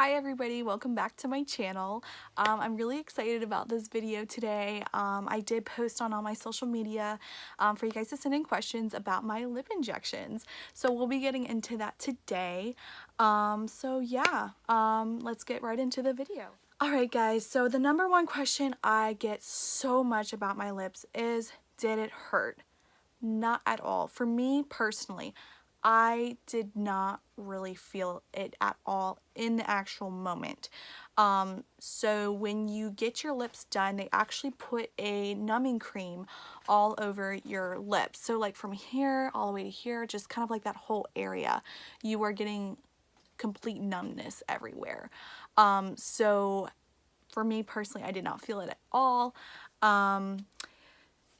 Hi everybody, welcome back to my channel. I'm really excited about this video today. I did post on all my social media for you guys to send in questions about my lip injections. So we'll be getting into that today. Let's get right into the video. Alright guys, so the number one question I get so much about my lips is, did it hurt? Not at all. For me personally, I did not really feel it at all in the actual moment. So when you get your lips done, they actually put a numbing cream all over your lips. So like from here all the way to here, just kind of like that whole area, you are getting complete numbness everywhere. So for me personally, I did not feel it at all.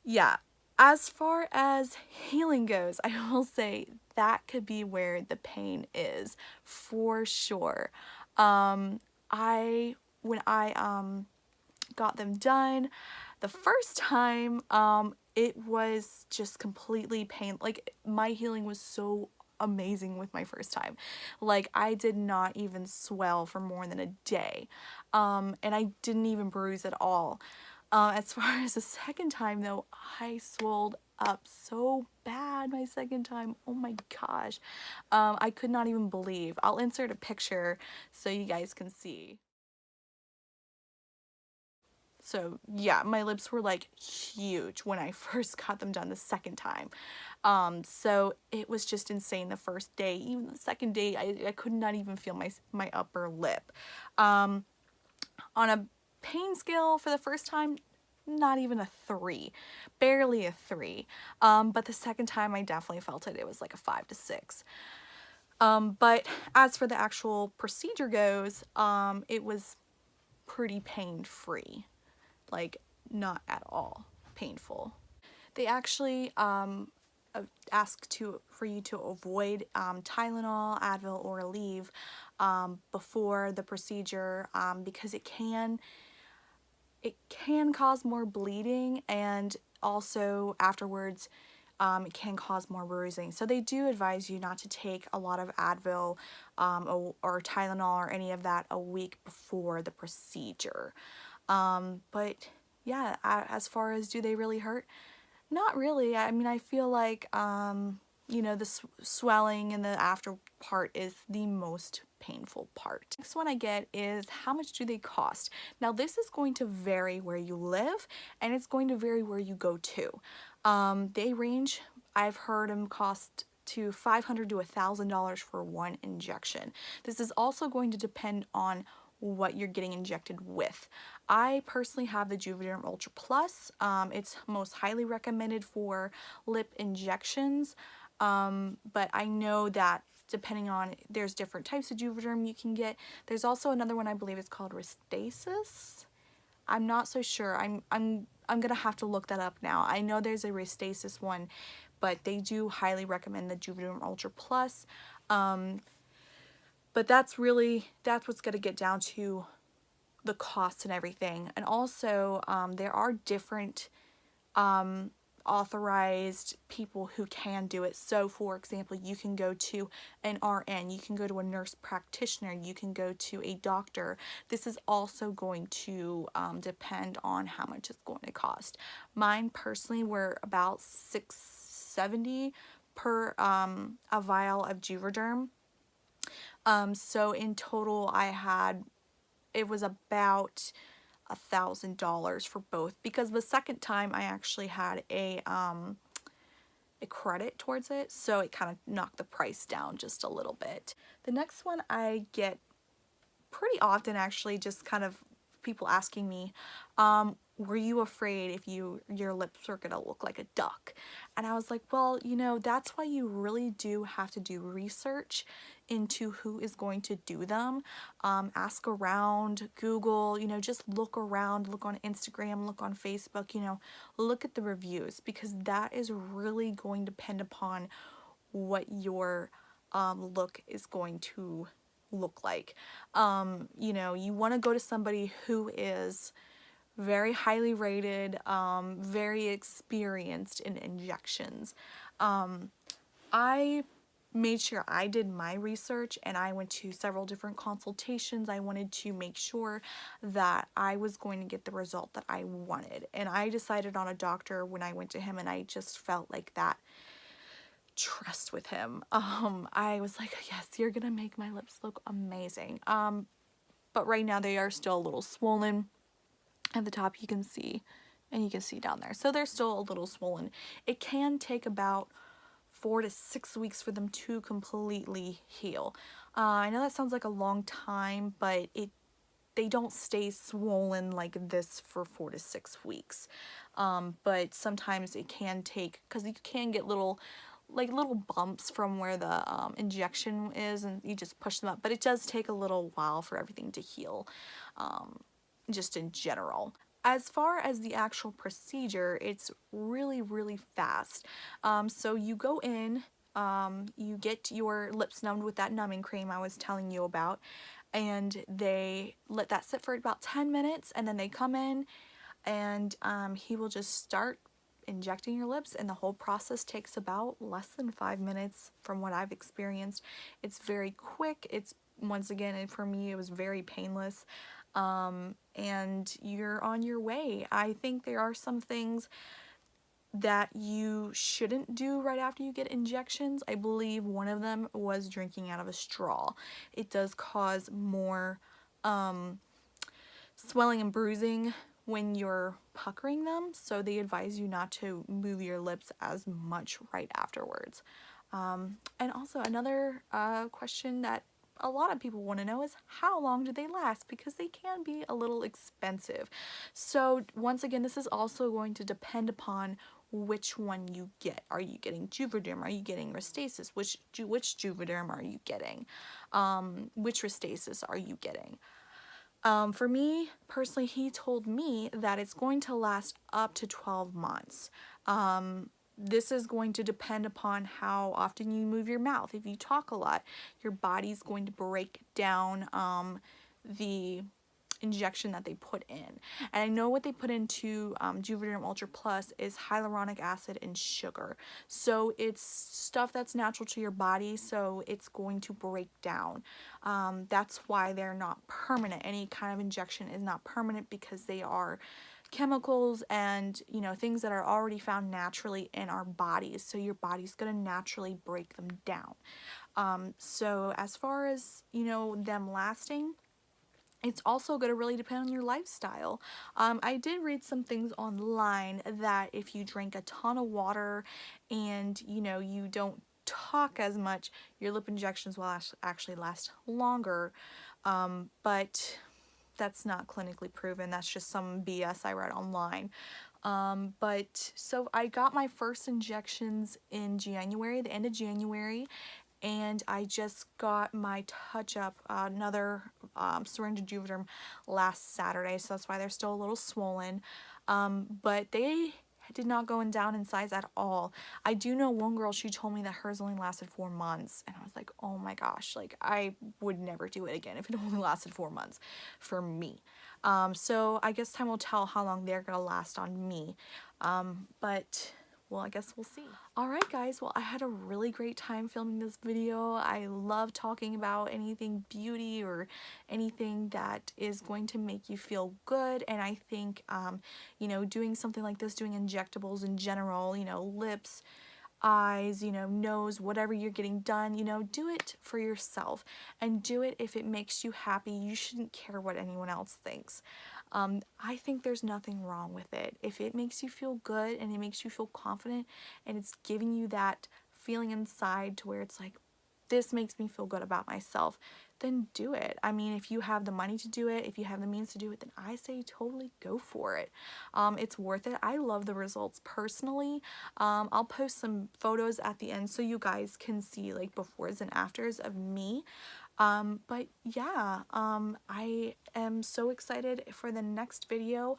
Yeah, as far as healing goes, I will say that could be where the pain is for sure. When I got them done the first time, it was just completely pain. Like, my healing was so amazing with my first time. Like, I did not even swell for more than a day, and I didn't even bruise at all. As far as the second time though, I swelled up so bad my second time. Oh my gosh. I could not even believe. I'll insert a picture so you guys can see. So yeah, my lips were like huge when I first got them done the second time. So it was just insane the first day. Even the second day, I could not even feel my upper lip. On a pain scale for the first time, not even a 3, barely a 3. But the second time I definitely felt it. It was like a 5 to 6. But as for the actual procedure goes, it was pretty pain-free. Like, not at all painful. They actually ask for you to avoid Tylenol, Advil, or Aleve before the procedure because it can cause more bleeding, and also afterwards it can cause more bruising. So they do advise you not to take a lot of Advil or Tylenol or any of that a week before the procedure. But yeah, as far as do they really hurt? Not really. I mean, I feel like, you know, the swelling and the after part is the most painful part. Next one I get is, how much do they cost? Now this is going to vary where you live, and it's going to vary where you go to. They range, I've heard them cost to $500 to $1,000 for one injection. This is also going to depend on what you're getting injected with. I personally have the Juvederm Ultra Plus. It's most highly recommended for lip injections, but I know that depending on, there's different types of Juvederm you can get. There's also another one, I believe it's called Restasis. I'm not so sure. I'm gonna have to look that up now. I know there's a Restasis one, but they do highly recommend the Juvederm Ultra Plus. But that's what's gonna get down to the costs and everything. And also there are different authorized people who can do it. So for example, you can go to an RN, you can go to a nurse practitioner, you can go to a doctor. This is also going to depend on how much it's going to cost. Mine personally were about $6.70 per a vial of Juvederm. So in total it was about $1,000 for both, because the second time I actually had a credit towards it, so it kind of knocked the price down just a little bit. The next one I get pretty often, actually, just kind of people asking me, were you afraid if your lips were gonna look like a duck? And I was like, well, you know, that's why you really do have to do research into who is going to do them. Ask around, Google, you know, just look around, look on Instagram, look on Facebook, you know, look at the reviews, because that is really going to depend upon what your look is going to look like. You know, you want to go to somebody who is very highly rated, very experienced in injections. I made sure I did my research, and I went to several different consultations. I wanted to make sure that I was going to get the result that I wanted. And I decided on a doctor when I went to him, and I just felt like that trust with him. I was like, yes, you're gonna make my lips look amazing. But right now they are still a little swollen. At the top you can see, and you can see down there. So they're still a little swollen. It can take about 4 to 6 weeks for them to completely heal. I know that sounds like a long time, but they don't stay swollen like this for 4 to 6 weeks. But sometimes it can take, because you can get little bumps from where the injection is, and you just push them up. But it does take a little while for everything to heal, just in general. As far as the actual procedure, it's really, really fast. So you go in, you get your lips numbed with that numbing cream I was telling you about, and they let that sit for about 10 minutes, and then they come in, and he will just start injecting your lips, and the whole process takes about less than 5 minutes from what I've experienced. It's very quick. It's, once again, and for me, it was very painless. And you're on your way. I think there are some things that you shouldn't do right after you get injections. I believe one of them was drinking out of a straw. It does cause more swelling and bruising when you're puckering them, so they advise you not to move your lips as much right afterwards. And also another question that a lot of people want to know is, how long do they last? Because they can be a little expensive. So once again, this is also going to depend upon which one you get. Are you getting Juvederm? Are you getting Restasis? Which Juvederm are you getting? Which Restasis are you getting? For me, personally, he told me that it's going to last up to 12 months. This is going to depend upon how often you move your mouth. If you talk a lot, your body's going to break down the injection that they put in. And I know what they put into Juvederm Ultra Plus is hyaluronic acid and sugar. So it's stuff that's natural to your body, so it's going to break down. That's why they're not permanent. Any kind of injection is not permanent, because they are chemicals and, you know, things that are already found naturally in our bodies. So your body's going to naturally break them down. So as far as, you know, them lasting, it's also going to really depend on your lifestyle. I did read some things online that if you drink a ton of water and, you know, you don't talk as much, your lip injections will actually last longer. But that's not clinically proven. That's just some BS I read online. But so I got my first injections in January, the end of January, and I just got my touch-up, another syringe of Juvederm last Saturday, so that's why they're still a little swollen. But they did not go down in size at all. I do know one girl, she told me that hers only lasted 4 months, and I was like, oh my gosh, like I would never do it again if it only lasted 4 months for me. So I guess time will tell how long they're gonna last on me. But well, I guess we'll see. Alright guys, well I had a really great time filming this video. I love talking about anything beauty or anything that is going to make you feel good, and I think, you know, doing something like this, doing injectables in general, you know, lips, eyes, you know, nose, whatever you're getting done, you know, do it for yourself, and do it if it makes you happy. You shouldn't care what anyone else thinks. I think there's nothing wrong with it. If it makes you feel good and it makes you feel confident and it's giving you that feeling inside to where it's like, this makes me feel good about myself, then do it. I mean, if you have the money to do it, if you have the means to do it, then I say totally go for it. It's worth it. I love the results personally. I'll post some photos at the end so you guys can see like befores and afters of me. But yeah, I am so excited for the next video.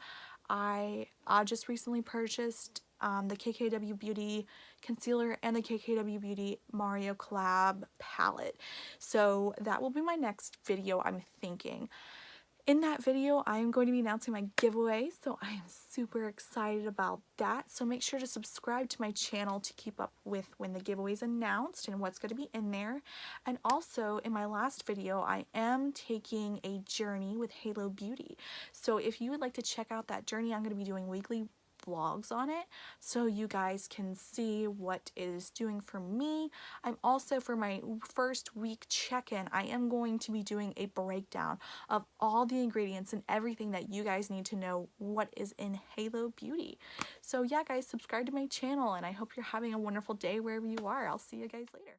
I just recently purchased the KKW Beauty concealer and the KKW Beauty Mario collab palette. So that will be my next video, I'm thinking. In that video, I am going to be announcing my giveaway, so I am super excited about that. So make sure to subscribe to my channel to keep up with when the giveaway is announced and what's going to be in there. And also, in my last video, I am taking a journey with Halo Beauty. So if you would like to check out that journey, I'm going to be doing weekly vlogs on it so you guys can see what it is doing for me. I'm also, for my first week check-in, I am going to be doing a breakdown of all the ingredients and everything that you guys need to know what is in Halo Beauty. So yeah guys, subscribe to my channel and I hope you're having a wonderful day wherever you are. I'll see you guys later.